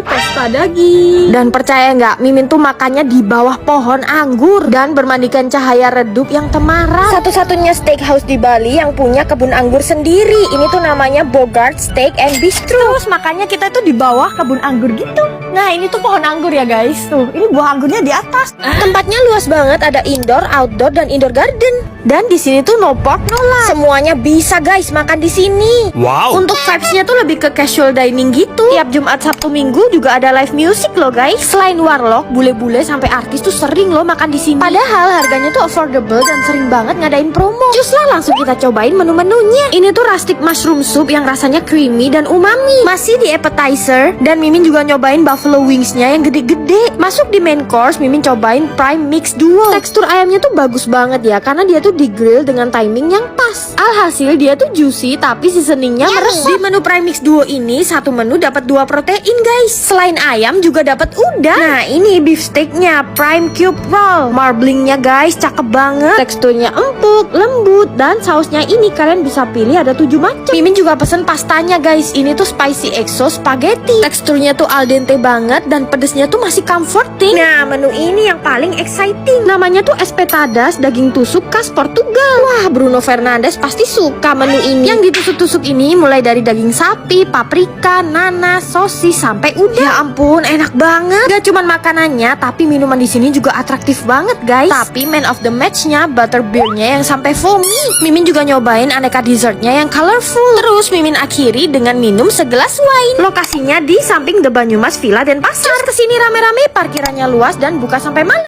Pesta daging. Dan percaya nggak, Mimin tuh makannya di bawah pohon anggur dan bermandikan cahaya redup yang temaram. Satu-satunya steakhouse di Bali yang punya kebun anggur sendiri. Ini tuh namanya Bogart Steak and Bistro. Terus makanya kita tuh di bawah kebun anggur gitu. Nah ini tuh pohon anggur ya guys. Tuh ini buah anggurnya di atas. Tempatnya luas banget, ada indoor, outdoor, dan indoor garden. Dan di sini tuh no pork no lard. Semuanya bisa guys makan di sini. Wow. Untuk vibes-nya tuh lebih ke casual dining gitu. Tiap Jumat, Sabtu, Minggu juga ada live music loh guys. Selain warlock, bule-bule sampai artis tuh sering loh makan di sini. Padahal harganya tuh affordable dan sering banget ngadain promo. Cus lah langsung kita cobain menu-menunya. Ini tuh rustic mushroom soup yang rasanya creamy dan umami. Masih di appetizer, dan Mimin juga nyobain buffalo wings-nya yang gede-gede. Masuk di main course, Mimin cobain prime mix duo. Tekstur ayamnya tuh bagus banget ya, karena dia tuh di grill dengan timing yang pas. Alhasil dia tuh juicy tapi seasoningnya meresap. Di menu prime mix duo ini satu menu dapat 2 protein guys. Selain ayam juga dapat udang. Nah ini beef steaknya prime cube roll. Marblingnya guys cakep banget. Teksturnya empuk, lembut, dan sausnya ini kalian bisa pilih ada 7 macam. Mimin juga pesen pastanya guys. Ini tuh spicy exo spaghetti. Teksturnya tuh al dente banget dan pedesnya tuh masih comforting. Nah menu ini yang paling exciting. Namanya tuh espetadas daging tusuk khas Portugal. Wah Bruno Fernandes pasti suka menu ini. Yang ditusuk-tusuk ini mulai dari daging sapi, paprika, nanas, sosis, sampai udang. Ya ampun enak banget. Gak cuman makanannya tapi minuman di sini juga atraktif banget guys. Tapi man of the match-nya butterbeer-nya yang sampai foamy. Mimin juga nyobain aneka dessertnya yang colorful. Terus Mimin akhiri dengan minum segelas wine. Lokasinya di samping The Banyumas Villa Denpasar. Kesini rame-rame, parkirannya luas dan buka sampai malam.